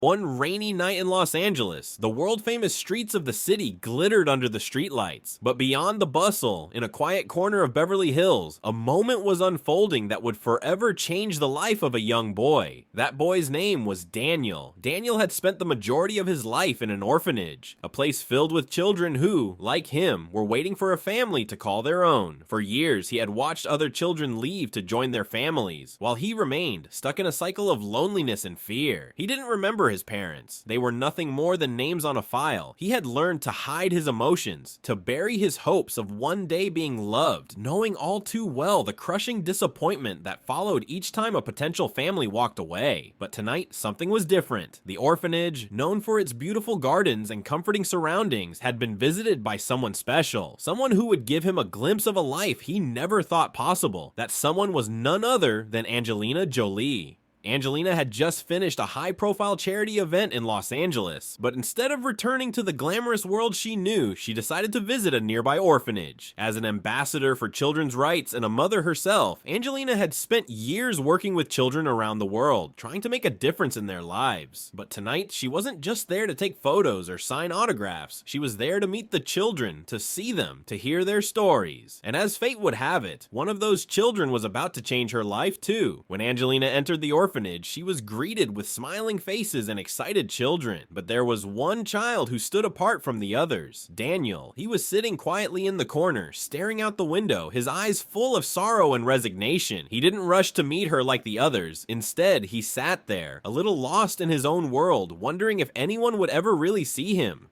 One rainy night in Los Angeles, the world-famous streets of the city glittered under the streetlights. But beyond the bustle, in a quiet corner of Beverly Hills, a moment was unfolding that would forever change the life of a young boy. That boy's name was Daniel. Daniel had spent the majority of his life in an orphanage, a place filled with children who, like him, were waiting for a family to call their own. For years, he had watched other children leave to join their families, while he remained stuck in a cycle of loneliness and fear. He didn't remember his parents. They were nothing more than names on a file. He had learned to hide his emotions, to bury his hopes of one day being loved, knowing all too well the crushing disappointment that followed each time a potential family walked away. But tonight, something was different. The orphanage, known for its beautiful gardens and comforting surroundings, had been visited by someone special, someone who would give him a glimpse of a life he never thought possible. That someone was none other than Angelina Jolie. Angelina had just finished a high-profile charity event in Los Angeles, but instead of returning to the glamorous world she knew, she decided to visit a nearby orphanage. As an ambassador for children's rights and a mother herself, Angelina had spent years working with children around the world, trying to make a difference in their lives. But tonight, she wasn't just there to take photos or sign autographs. She was there to meet the children, to see them, to hear their stories. And as fate would have it, one of those children was about to change her life too. When Angelina entered the orphanage, she was greeted with smiling faces and excited children. But there was one child who stood apart from the others. Daniel. He was sitting quietly in the corner, staring out the window, his eyes full of sorrow and resignation. He didn't rush to meet her like the others. Instead, he sat there, a little lost in his own world, wondering if anyone would ever really see him.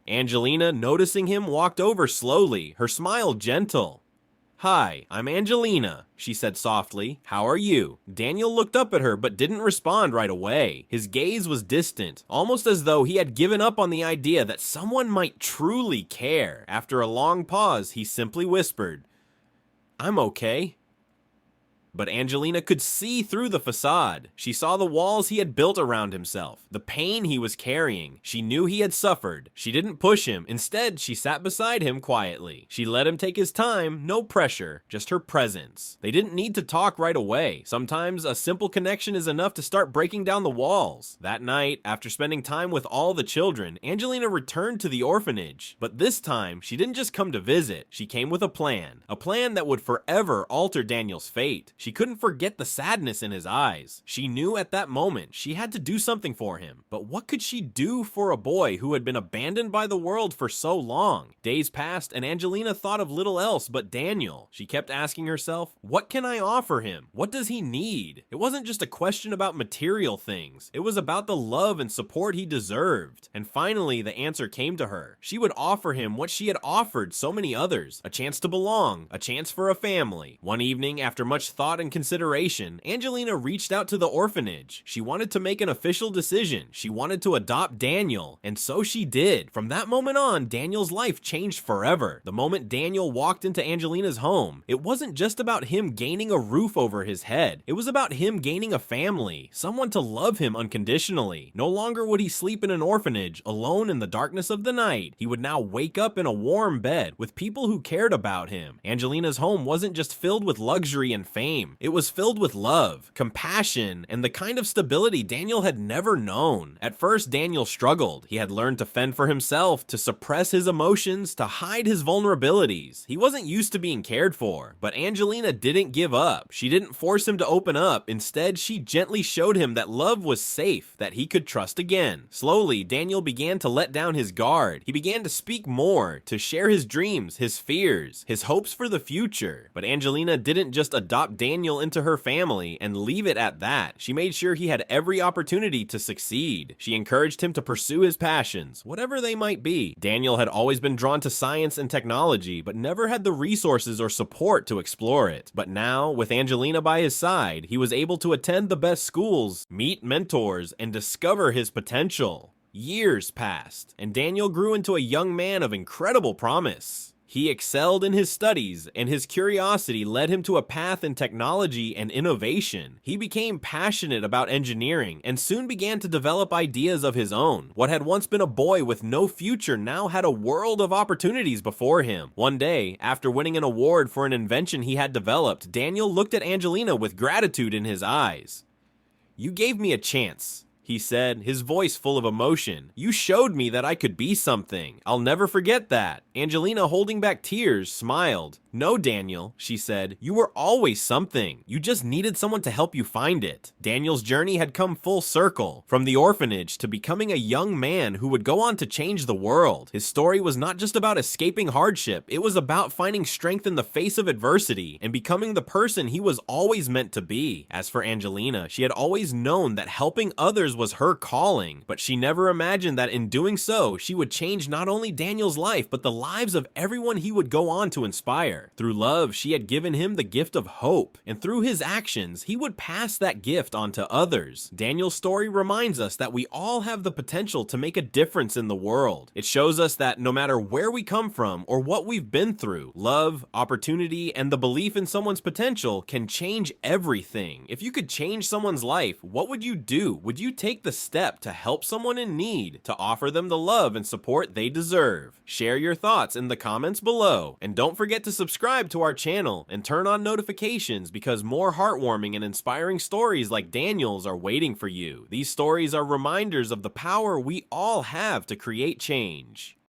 Angelina, noticing him, walked over slowly, her smile gentle. "Hi, I'm Angelina," she said softly. "How are you?" Daniel looked up at her but didn't respond right away. His gaze was distant, almost as though he had given up on the idea that someone might truly care. After a long pause, he simply whispered, "I'm okay." But Angelina could see through the facade. She saw the walls he had built around himself, the pain he was carrying. She knew he had suffered. She didn't push him. Instead, she sat beside him quietly. She let him take his time, no pressure, just her presence. They didn't need to talk right away. Sometimes a simple connection is enough to start breaking down the walls. That night, after spending time with all the children, Angelina returned to the orphanage. But this time, she didn't just come to visit. She came with a plan that would forever alter Daniel's fate. She couldn't forget the sadness in his eyes. She knew at that moment she had to do something for him. But what could she do for a boy who had been abandoned by the world for so long? Days passed and Angelina thought of little else but Daniel. She kept asking herself, what can I offer him? What does he need? It wasn't just a question about material things. It was about the love and support he deserved. And finally, the answer came to her. She would offer him what she had offered so many others, a chance to belong, a chance for a family. One evening, after much thought and consideration, Angelina reached out to the orphanage. She wanted to make an official decision. She wanted to adopt Daniel, and so she did. From that moment on, Daniel's life changed forever. The moment Daniel walked into Angelina's home, it wasn't just about him gaining a roof over his head. It was about him gaining a family, someone to love him unconditionally. No longer would he sleep in an orphanage, alone in the darkness of the night. He would now wake up in a warm bed with people who cared about him. Angelina's home wasn't just filled with luxury and fame. It was filled with love, compassion, and the kind of stability Daniel had never known. At first, Daniel struggled. He had learned to fend for himself, to suppress his emotions, to hide his vulnerabilities. He wasn't used to being cared for, but Angelina didn't give up. She didn't force him to open up. Instead, she gently showed him that love was safe, that he could trust again. Slowly, Daniel began to let down his guard. He began to speak more, to share his dreams, his fears, his hopes for the future. But Angelina didn't just adopt Daniel into her family and leave it at that. She made sure he had every opportunity to succeed. She encouraged him to pursue his passions, whatever they might be. Daniel had always been drawn to science and technology, but never had the resources or support to explore it. But now, with Angelina by his side, he was able to attend the best schools, meet mentors, and discover his potential. Years passed, and Daniel grew into a young man of incredible promise. He excelled in his studies, and his curiosity led him to a path in technology and innovation. He became passionate about engineering and soon began to develop ideas of his own. What had once been a boy with no future now had a world of opportunities before him. One day, after winning an award for an invention he had developed, Daniel looked at Angelina with gratitude in his eyes. "You gave me a chance," he he said, his voice full of emotion. "You showed me that I could be something. I'll never forget that." Angelina, holding back tears, smiled. "No, Daniel," she said, "you were always something. You just needed someone to help you find it." Daniel's journey had come full circle, from the orphanage to becoming a young man who would go on to change the world. His story was not just about escaping hardship, it was about finding strength in the face of adversity and becoming the person he was always meant to be. As for Angelina, she had always known that helping others was her calling, but she never imagined that in doing so, she would change not only Daniel's life, but the lives of everyone he would go on to inspire. Through love, she had given him the gift of hope, and through his actions, he would pass that gift on to others. Daniel's story reminds us that we all have the potential to make a difference in the world. It shows us that no matter where we come from or what we've been through, love, opportunity, and the belief in someone's potential can change everything. If you could change someone's life, what would you do? Would you take the step to help someone in need, to offer them the love and support they deserve? Share your thoughts in the comments below, and don't forget to subscribe to our channel and turn on notifications because more heartwarming and inspiring stories like Daniel's are waiting for you. These stories are reminders of the power we all have to create change.